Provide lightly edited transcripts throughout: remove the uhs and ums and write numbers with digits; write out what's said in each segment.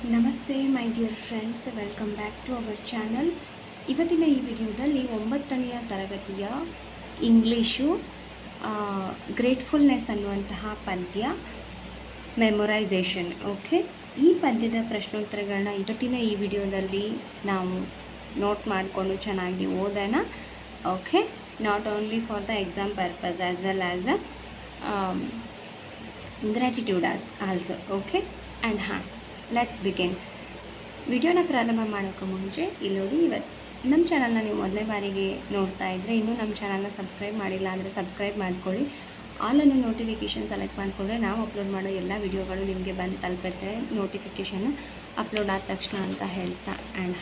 ನಮಸ್ತೆ my dear friends, welcome back to our channel. ಇವತ್ತಿನ ಈ ವಿಡಿಯೋದಲ್ಲಿ 9ನೆಯ ತರಗತಿಯ ಇಂಗ್ಲೀಷು ಗ್ರೇಟ್ಫುಲ್ನೆಸ್ ಅನ್ನುವಂತಹ ಪದ್ಯ ಮೆಮೊರೈಸೇಷನ್. ಓಕೆ, ಈ ಪದ್ಯದ ಪ್ರಶ್ನೋತ್ತರಗಳನ್ನ ಇವತ್ತಿನ ಈ ವಿಡಿಯೋದಲ್ಲಿ ನಾವು ನೋಟ್ ಮಾಡಿಕೊಂಡು ಚೆನ್ನಾಗಿ ಓದೋಣ. Okay, not only for the exam purpose as well as gratitude also. Okay, and let's begin. ವಿಡಿಯೋನ ಪ್ರಾರಂಭ ಮಾಡೋಕ್ಕೂ ಮುಂಚೆ ಇಲ್ಲಿ ನೋಡಿ, ಇವತ್ತು ನಮ್ಮ ಚಾನಲ್ನ ನೀವು ಮೊದಲನೇ ಬಾರಿಗೆ ನೋಡ್ತಾ ಇದ್ದರೆ ಇನ್ನೂ ನಮ್ಮ ಚಾನಲ್ನ ಸಬ್ಸ್ಕ್ರೈಬ್ ಮಾಡಿಲ್ಲ ಅಂದರೆ ಸಬ್ಸ್ಕ್ರೈಬ್ ಮಾಡ್ಕೊಳ್ಳಿ. ಆಲನ್ನು ನೋಟಿಫಿಕೇಷನ್ ಸೆಲೆಕ್ಟ್ ಮಾಡಿಕೊಂಡ್ರೆ ನಾವು ಅಪ್ಲೋಡ್ ಮಾಡೋ ಎಲ್ಲ ವಿಡಿಯೋಗಳು ನಿಮಗೆ ಬಂದು ತಲುಪುತ್ತೆ, ನೋಟಿಫಿಕೇಷನ್ನು ಅಪ್ಲೋಡ್ ಆದ ತಕ್ಷಣ ಅಂತ ಹೇಳ್ತಾ. ಆ್ಯಂಡ್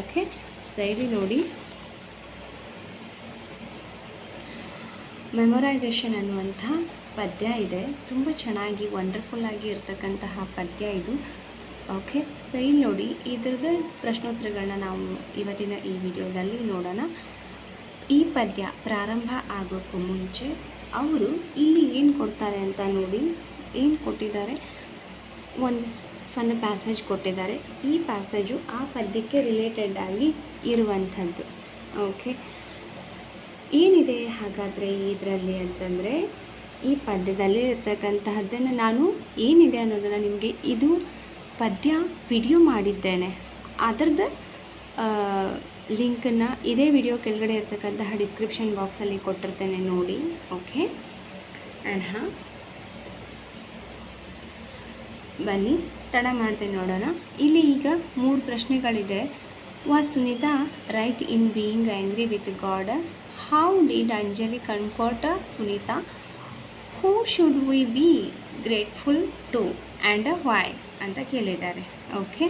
ಓಕೆ, ಸರಿ ನೋಡಿ, ಮೆಮೊರೈಸೇಷನ್ ಅನ್ನುವಂಥ ಪದ್ಯ ಇದೆ. ತುಂಬ ಚೆನ್ನಾಗಿ ವಂಡರ್ಫುಲ್ಲಾಗಿ ಇರ್ತಕ್ಕಂತಹ ಪದ್ಯ ಇದು. ಓಕೆ, ಸೊ ಇಲ್ಲಿ ನೋಡಿ, ಇದ್ರದ್ದು ಪ್ರಶ್ನೋತ್ತರಗಳನ್ನ ನಾವು ಇವತ್ತಿನ ಈ ವಿಡಿಯೋದಲ್ಲಿ ನೋಡೋಣ. ಈ ಪದ್ಯ ಪ್ರಾರಂಭ ಆಗೋಕ್ಕೂ ಮುಂಚೆ ಅವರು ಇಲ್ಲಿ ಏನು ಕೊಡ್ತಾರೆ ಅಂತ ನೋಡಿ. ಏನು ಕೊಟ್ಟಿದ್ದಾರೆ, ಒಂದು ಸಣ್ಣ ಪ್ಯಾಸೇಜ್ ಕೊಟ್ಟಿದ್ದಾರೆ. ಈ ಪ್ಯಾಸೇಜು ಆ ಪದ್ಯಕ್ಕೆ ರಿಲೇಟೆಡ್ ಆಗಿ ಇರುವಂಥದ್ದು. ಓಕೆ, ಏನಿದೆ ಹಾಗಾದರೆ ಇದರಲ್ಲಿ ಅಂತಂದರೆ, ಈ ಪದ್ಯದಲ್ಲಿ ಇರ್ತಕ್ಕಂತಹದ್ದನ್ನು ನಾನು ಏನಿದೆ ಅನ್ನೋದನ್ನು ನಿಮಗೆ ಇದು ಪದ್ಯ ವಿಡಿಯೋ ಮಾಡಿದ್ದೇನೆ. ಅದರದ್ದು ಲಿಂಕನ್ನು ಇದೇ ವಿಡಿಯೋ ಕೆಳಗಡೆ ಇರ್ತಕ್ಕಂತಹ ಡಿಸ್ಕ್ರಿಪ್ಷನ್ ಬಾಕ್ಸಲ್ಲಿ ಕೊಟ್ಟಿರ್ತೇನೆ, ನೋಡಿ. ಓಕೆ, ಆ್ಯಂಡ್ ಬನ್ನಿ ತಡ ಮಾಡ್ತೇನೆ ನೋಡೋಣ. ಇಲ್ಲಿ ಈಗ 3 ಪ್ರಶ್ನೆಗಳಿದೆ. Was Sunita right in being angry with God? How did Anjali comfort Sunita? Who should we be grateful to and why ಅಂತ ಕೇಳಿದ್ದಾರೆ. ಓಕೆ,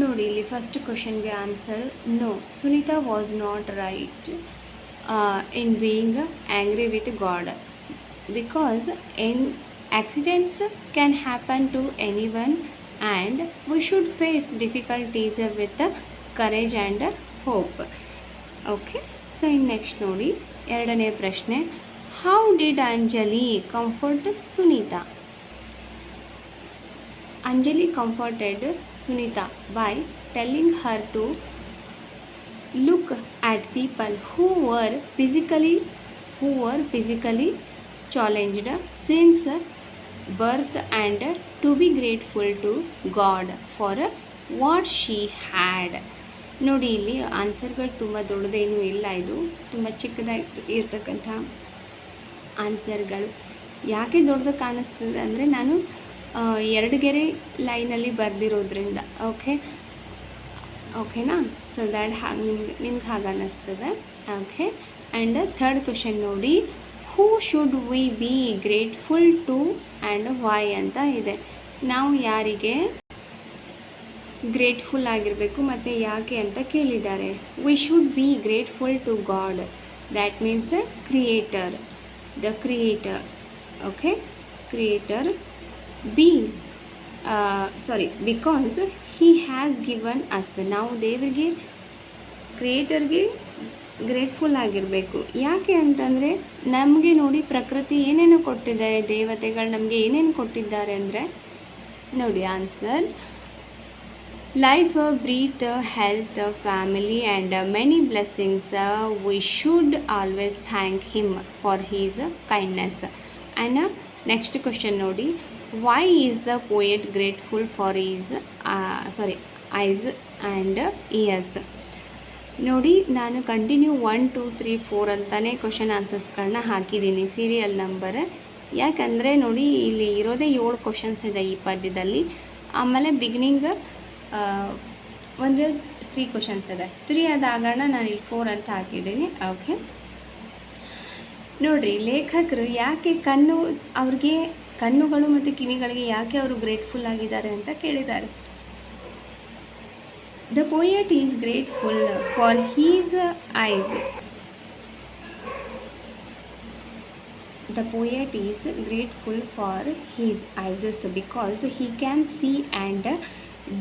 ನೋಡಿ ಇಲ್ಲಿ ಫಸ್ಟ್ ಕ್ವಶನ್ಗೆ answer no, Sunita was not right in being angry with God because accidents can happen to anyone and we should face difficulties with courage and hope. Okay, so ಇನ್ನು next ನೋಡಿ, ಎರಡನೇ ಪ್ರಶ್ನೆ, how did Anjali comfort Sunita? Anjali comforted Sunita by telling her to look at people who were physically challenged since birth and to be grateful to God for what she had. ನೋಡಿ, ಇಲ್ಲಿ ಆನ್ಸರ್ಗಳು ತುಂಬ ದೊಡ್ಡದೇನೂ ಇಲ್ಲ, ಇದು ತುಂಬ ಚಿಕ್ಕದಾಗಿ ಇರ್ತಕ್ಕಂಥ ಆನ್ಸರ್ಗಳು. ಯಾಕೆ ದೊಡ್ಡದು ಕಾಣಿಸ್ತದೆ ಅಂದರೆ, ನಾನು 2 ಗೆರೆ ಲೈನಲ್ಲಿ ಬರೆದಿರೋದ್ರಿಂದ. ಓಕೆನಾ? ಸೊ ದ್ಯಾಟ್ ನಿಮ್ಗೆ ಹಾಗೆ ಅನ್ನಿಸ್ತದೆ. ಓಕೆ, ಆ್ಯಂಡ್ ಥರ್ಡ್ ಕ್ವೆಶನ್ ನೋಡಿ, who should we be grateful to and why ಅಂತ ಇದೆ. ನಾವು ಯಾರಿಗೆ ಗ್ರೇಟ್ಫುಲ್ ಆಗಿರಬೇಕು ಮತ್ತು ಯಾಕೆ ಅಂತ ಕೇಳಿದ್ದಾರೆ. We should be grateful to God, that means creator, the creator. Okay, creator. Because he has given us, ನಾವು ದೇವರಿಗೆ, ಕ್ರಿಯೇಟರ್ಗೆ ಗ್ರೇಟ್ಫುಲ್ ಆಗಿರಬೇಕು. ಯಾಕೆ ಅಂತಂದರೆ, ನಮಗೆ ನೋಡಿ ಪ್ರಕೃತಿ ಏನೇನು ಕೊಟ್ಟಿದ್ದಾರೆ, ದೇವತೆಗಳು ನಮಗೆ ಏನೇನು ಕೊಟ್ಟಿದ್ದಾರೆ ಅಂದರೆ, ನೋಡಿ answer, life, breath, health, family and many blessings. We should always thank him for his kindness. And next question ನೋಡಿ, why is the poet grateful for his eyes and ears? ನೋಡಿ, ನಾನು ಕಂಟಿನ್ಯೂ 1 2 3 4 ಅಂತಲೇ ಕ್ವಶನ್ ಆನ್ಸರ್ಸ್ಗಳನ್ನ ಹಾಕಿದ್ದೀನಿ, serial number. ಯಾಕಂದರೆ ನೋಡಿ, ಇಲ್ಲಿ ಇರೋದೇ 7 questions ಇದೆ ಈ ಪದ್ಯದಲ್ಲಿ. ಆಮೇಲೆ ಬಿಗಿನಿಂಗ್ ಒಂದು 3 ಕ್ವಶನ್ಸ್ ಇದೆ. 3 ಆದಾಗಣ ನಾನು ಇಲ್ಲಿ 4 ಅಂತ ಹಾಕಿದ್ದೀನಿ. ಓಕೆ, ನೋಡಿರಿ, ಲೇಖಕರು ಯಾಕೆ ಅವ್ರಿಗೆ ಕಣ್ಣುಗಳು ಮತ್ತು ಕಿವಿಗಳಿಗೆ ಯಾಕೆ ಅವರು ಗ್ರೇಟ್ಫುಲ್ ಆಗಿದ್ದಾರೆ ಅಂತ ಕೇಳಿದ್ದಾರೆ. The poet is grateful for his eyes. The poet is grateful for his eyes because he can see and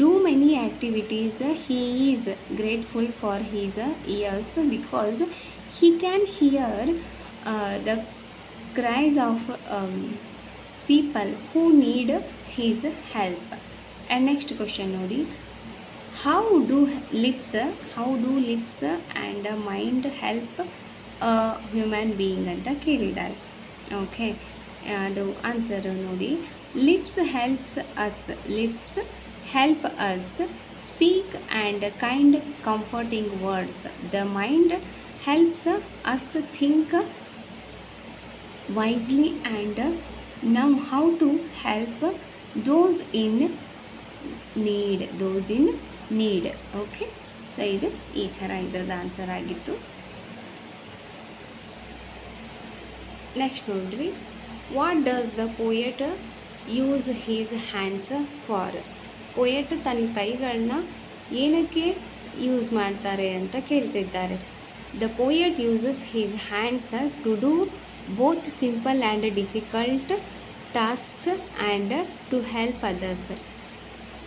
do many activities. He is grateful for his ears because he can hear the cries of people who need his help. And next question ನೋಡಿ, how do lips and mind help human being ಅಂತ ಕೇಳಿದ್ದಾರೆ. Okay, ಅದು answer ನೋಡಿ, lips help us speak and kind comforting words. The mind helps us think wisely and know how to help those in need. Okay, so ಇದು ಈ ಥರ ಇದ್ರದ್ದು answer ಆಗಿತ್ತು. Next ನೋಡ್ರಿ, what does the poet use his hands for. Poet ತನ್ನ ಕೈಗಳನ್ನ ಏನಕ್ಕೆ use ಮಾಡ್ತಾರೆ ಅಂತ ಕೇಳ್ತಿದ್ದಾರೆ. The poet uses his hands to do both simple and difficult tasks and to help others.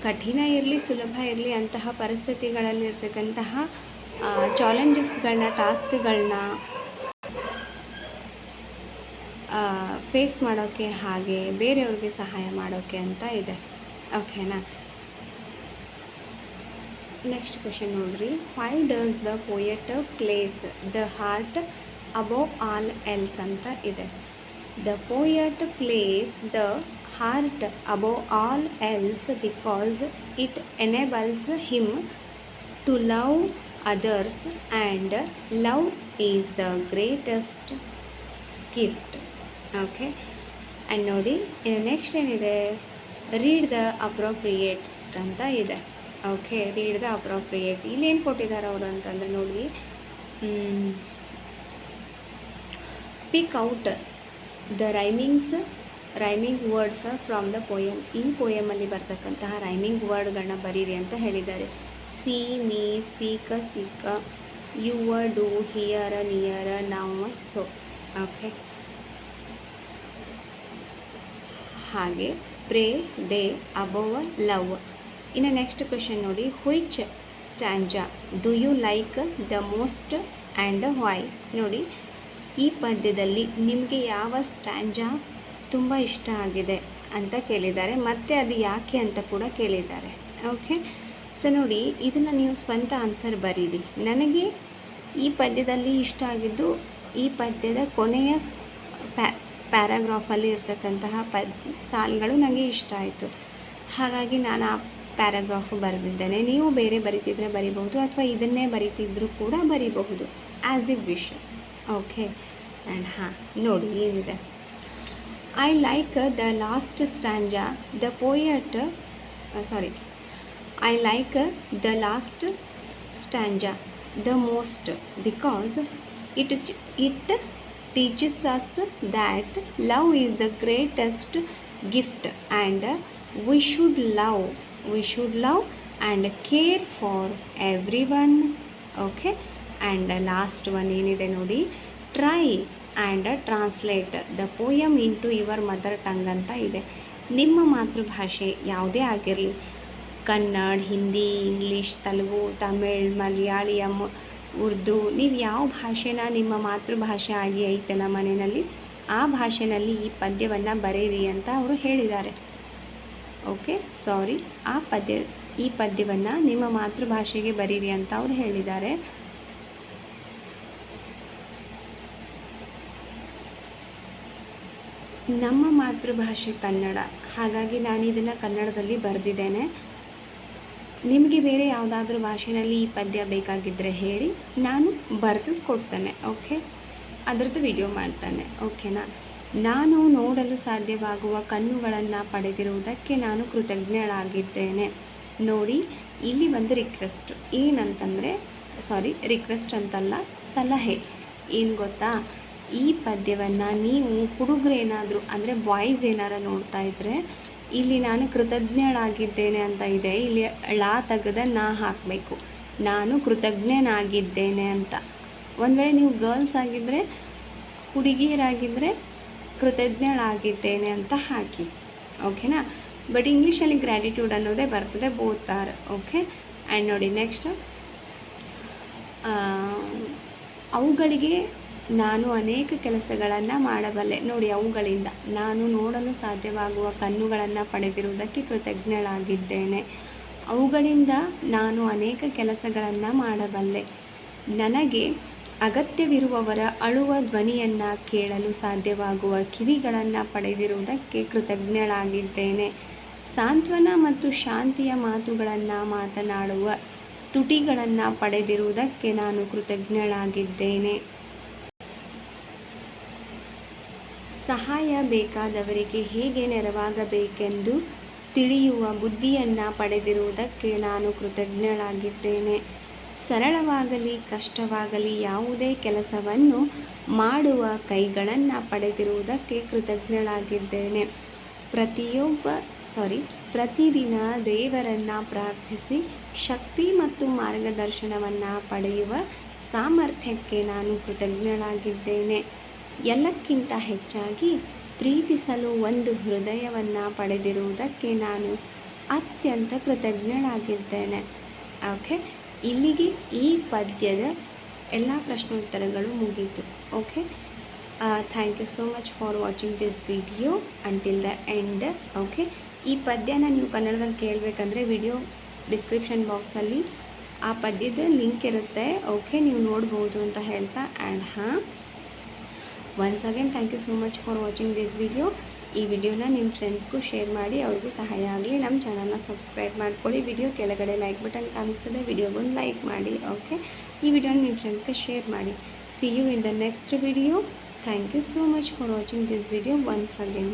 ಕಠಿಣ ಇರಲಿ ಸುಲಭ ಇರಲಿ ಅಂತಹ ಪರಿಸ್ಥಿತಿಗಳಲ್ಲಿರ್ತಕ್ಕಂತಹ ಚಾಲೆಂಜಸ್ಗಳನ್ನ, ಟಾಸ್ಕ್ಗಳನ್ನ ಫೇಸ್ ಮಾಡೋಕ್ಕೆ, ಹಾಗೆ ಬೇರೆಯವ್ರಿಗೆ ಸಹಾಯ ಮಾಡೋಕ್ಕೆ ಅಂತ ಇದೆ. ಓಕೆನಾ. ನೆಕ್ಸ್ಟ್ ಕ್ವಶನ್ ನೋಡ್ರಿ, why does the poet place the heart above all else ಅಂತ ಇದೆ. The poet place the heart above all else because it enables him to love others and love is the greatest gift. Okay, and ನೋಡಿ next ಏನಿದೆ, read the appropriate ಅಂತ ಇದೆ. Okay, read the appropriate. ಇಲ್ಲೇನು ಕೊಟ್ಟಿದ್ದಾರೆ ಅವರು ಅಂತಂದರೆ ನೋಡಿ, pick out the rhyming words from the poem. ಈ ಪೋಯಮಲ್ಲಿ ಬರ್ತಕ್ಕಂತಹ ರೈಮಿಂಗ್ ವರ್ಡ್ಗಳನ್ನ ಬರೀರಿ ಅಂತ ಹೇಳಿದ್ದಾರೆ. See, me, speak, seek, your, do, hear, near, now, so. Okay, ಹಾಗೆ ಪ್ರೇ, ಡೇ, ಅಬೋವ್, ಲವ್. ಇನ್ನು ನೆಕ್ಸ್ಟ್ ಕ್ವೆಶನ್ ನೋಡಿ, which stanza do you like the most and why. ನೋಡಿ, ಈ ಪದ್ಯದಲ್ಲಿ ನಿಮಗೆ ಯಾವ ಸ್ಟ್ಯಾಂಜಾ ತುಂಬ ಇಷ್ಟ ಆಗಿದೆ ಅಂತ ಕೇಳಿದ್ದಾರೆ, ಮತ್ತು ಅದು ಯಾಕೆ ಅಂತ ಕೂಡ ಕೇಳಿದ್ದಾರೆ. ಓಕೆ, ಸೊ ನೋಡಿ, ಇದನ್ನು ನೀವು ಸ್ವಂತ ಆನ್ಸರ್ ಬರೀರಿ. ನನಗೆ ಈ ಪದ್ಯದಲ್ಲಿ ಇಷ್ಟ ಆಗಿದ್ದು ಈ ಪದ್ಯದ ಕೊನೆಯ ಪ್ಯಾರಾಗ್ರಾಫಲ್ಲಿ ಇರ್ತಕ್ಕಂತಹ ಸಾಲುಗಳು ನನಗೆ ಇಷ್ಟ ಆಯಿತು. ಹಾಗಾಗಿ ನಾನು ಆ ಪ್ಯಾರಾಗ್ರಾಫು ಬರೆದಿದ್ದೇನೆ. ನೀವು ಬೇರೆ ಬರಿತಿದ್ರೆ ಬರಿಬಹುದು, ಅಥವಾ ಇದನ್ನೇ ಬರಿತಿದ್ರೂ ಕೂಡ ಬರಿಬಹುದು, as I wish. Okay, and ಹಾಂ ನೋಡಿ ಏನಿದೆ, I like the last stanza. The poet, I like the last stanza the most because it teaches us that love is the greatest gift and we should love and care for everyone. Okay, and last one ಏನಿದೆ ನೋಡಿ, try and translate the poem into your mother tongue ಅಂತ ಇದೆ. ನಿಮ್ಮ ಮಾತೃಭಾಷೆ ಯಾವುದೇ ಆಗಿರಲಿ, Kannada, Hindi, English, Telugu, Tamil, Malayalam, Urdu, ನೀವು ಯಾವ ಭಾಷೆನ ನಿಮ್ಮ ಮಾತೃಭಾಷೆ ಆಗಿ ಐತಲ್ಲ ಮನೆಯಲ್ಲಿ, ಆ ಭಾಷೆಯಲ್ಲಿ ಈ ಪದ್ಯವನ್ನು ಬರೆಯಿರಿ ಅಂತ ಅವರು ಹೇಳಿದ್ದಾರೆ. ಓಕೆ, ಸಾರಿ, ಈ ಪದ್ಯವನ್ನು ನಿಮ್ಮ ಮಾತೃಭಾಷೆಗೆ ಬರೀರಿ ಅಂತ ಅವರು ಹೇಳಿದ್ದಾರೆ. ನಮ್ಮ ಮಾತೃಭಾಷೆ ಕನ್ನಡ, ಹಾಗಾಗಿ ನಾನು ಇದನ್ನು ಕನ್ನಡದಲ್ಲಿ ಬರೆದಿದ್ದೇನೆ. ನಿಮಗೆ ಬೇರೆ ಯಾವುದಾದ್ರೂ ಭಾಷೆಯಲ್ಲಿ ಈ ಪದ್ಯ ಬೇಕಾಗಿದ್ದರೆ ಹೇಳಿ, ನಾನು ಬರೆದು ಕೊಡ್ತೇನೆ. ಓಕೆ, ಅದರದ್ದು ವಿಡಿಯೋ ಮಾಡ್ತಾನೆ. ಓಕೆನಾ. ನಾನು ನೋಡಲು ಸಾಧ್ಯವಾಗುವ ಕಣ್ಣುಗಳನ್ನು ಪಡೆದಿರುವುದಕ್ಕೆ ನಾನು ಕೃತಜ್ಞಳಾಗಿದ್ದೇನೆ. ನೋಡಿ, ಇಲ್ಲಿ ಒಂದು ರಿಕ್ವೆಸ್ಟ್ ಏನಂತಂದರೆ, ರಿಕ್ವೆಸ್ಟ್ ಅಂತಲ್ಲ, ಸಲಹೆ. ಏನು ಗೊತ್ತಾ, ಈ ಪದ್ಯವನ್ನು ನೀವು ಹುಡುಗರೇನಾದರೂ ಅಂದರೆ ಬಾಯ್ಸ್ ಏನಾರು ನೋಡ್ತಾ ಇದ್ದರೆ, ಇಲ್ಲಿ ನಾನು ಕೃತಜ್ಞಳಾಗಿದ್ದೇನೆ ಅಂತ ಇದೆ, ಇಲ್ಲಿ ಳಾ ತೆಗೆದ ನಾ ಹಾಕಬೇಕು. ನಾನು ಕೃತಜ್ಞನಾಗಿದ್ದೇನೆ ಅಂತ. ಒಂದು ವೇಳೆ ನೀವು ಗರ್ಲ್ಸ್ ಆಗಿದ್ದರೆ, ಹುಡುಗಿಯರಾಗಿದ್ದರೆ ಕೃತಜ್ಞಳಾಗಿದ್ದೇನೆ ಅಂತ ಹಾಕಿ. ಓಕೆನಾ. ಬಟ್ ಇಂಗ್ಲೀಷಲ್ಲಿ ಗ್ರ್ಯಾಟಿಟ್ಯೂಡ್ ಅನ್ನೋದೇ ಬರ್ತದೆ, ಬೋತ್ ಆರ್. ಓಕೆ, ಆ್ಯಂಡ್ ನೋಡಿ ನೆಕ್ಸ್ಟ್, ಅವುಗಳಿಗೆ ನಾನು ಅನೇಕ ಕೆಲಸಗಳನ್ನು ಮಾಡಬಲ್ಲೆ. ನೋಡಿ, ಅವುಗಳಿಂದ ನಾನು ನೋಡಲು ಸಾಧ್ಯವಾಗುವ ಕಣ್ಣುಗಳನ್ನು ಪಡೆದಿರುವುದಕ್ಕೆ ಕೃತಜ್ಞಳಾಗಿದ್ದೇನೆ. ಅವುಗಳಿಂದ ನಾನು ಅನೇಕ ಕೆಲಸಗಳನ್ನು ಮಾಡಬಲ್ಲೆ. ನನಗೆ ಅಗತ್ಯವಿರುವವರ ಅಳುವ ಧ್ವನಿಯನ್ನು ಕೇಳಲು ಸಾಧ್ಯವಾಗುವ ಕಿವಿಗಳನ್ನು ಪಡೆದಿರುವುದಕ್ಕೆ ಕೃತಜ್ಞಳಾಗಿದ್ದೇನೆ. ಸಾಂತ್ವನ ಮತ್ತು ಶಾಂತಿಯ ಮಾತುಗಳನ್ನು ಮಾತನಾಡುವ ತುಟಿಗಳನ್ನು ಪಡೆದಿರುವುದಕ್ಕೆ ನಾನು ಕೃತಜ್ಞಳಾಗಿದ್ದೇನೆ. ಸಹಾಯ ಬೇಕಾದವರಿಗೆ ಹೇಗೆ ನೆರವಾಗಬೇಕೆಂದು ತಿಳಿಯುವ ಬುದ್ಧಿಯನ್ನು ಪಡೆದಿರುವುದಕ್ಕೆ ನಾನು ಕೃತಜ್ಞಳಾಗಿದ್ದೇನೆ. ಸರಳವಾಗಲಿ ಕಷ್ಟವಾಗಲಿ ಯಾವುದೇ ಕೆಲಸವನ್ನು ಮಾಡುವ ಕೈಗಳನ್ನು ಪಡೆದಿರುವುದಕ್ಕೆ ಕೃತಜ್ಞಳಾಗಿದ್ದೇನೆ. ಪ್ರತಿದಿನ ದೇವರನ್ನು ಪ್ರಾರ್ಥಿಸಿ ಶಕ್ತಿ ಮತ್ತು ಮಾರ್ಗದರ್ಶನವನ್ನು ಪಡೆಯುವ ಸಾಮರ್ಥ್ಯಕ್ಕೆ ನಾನು ಕೃತಜ್ಞಳಾಗಿದ್ದೇನೆ. ಎಲ್ಲಕ್ಕಿಂತ ಹೆಚ್ಚಾಗಿ ಪ್ರೀತಿಸಲು ಒಂದು ಹೃದಯವನ್ನು ಪಡೆದಿರುವುದಕ್ಕೆ ನಾನು ಅತ್ಯಂತ ಕೃತಜ್ಞಳಾಗಿದ್ದೇನೆ. ಓಕೆ, ಇಲ್ಲಿಗೆ ಈ ಪದ್ಯದ ಎಲ್ಲ ಪ್ರಶ್ನೋತ್ತರಗಳು ಮುಗೀತು. Okay, thank you so much for watching this video until the end. Okay, ಈ ಪದ್ಯನ ನೀವು ಕನ್ನಡದಲ್ಲಿ ಕೇಳಬೇಕಂದ್ರೆ ವಿಡಿಯೋ ಡಿಸ್ಕ್ರಿಪ್ಷನ್ ಬಾಕ್ಸಲ್ಲಿ ಆ ಪದ್ಯದ ಲಿಂಕ್ ಇರುತ್ತೆ. ಓಕೆ, ನೀವು ನೋಡ್ಬೋದು ಅಂತ ಹೇಳ್ತಾ once again thank you so much for watching this video. ಈ ವಿಡಿಯೋನ ನಿಮ್ಮ ಫ್ರೆಂಡ್ಸ್ಗೂ ಶೇರ್ ಮಾಡಿ, ಅವ್ರಿಗೂ ಸಹಾಯ ಆಗಲಿ. ನಮ್ಮ ಚಾನಲ್ನ ಸಬ್ಸ್ಕ್ರೈಬ್ ಮಾಡ್ಕೊಳ್ಳಿ. ವಿಡಿಯೋ ಕೆಳಗಡೆ ಲೈಕ್ ಬಟನ್ ಕಾಣಿಸ್ತದೆ, ವಿಡಿಯೋಗೊಂದು ಲೈಕ್ ಮಾಡಿ. ಓಕೆ, ಈ ವಿಡಿಯೋನ ನಿಮ್ಮ ಫ್ರೆಂಡ್ಸ್ಗೆ ಶೇರ್ ಮಾಡಿ. See you in the next video. Thank you so much for watching this video once again.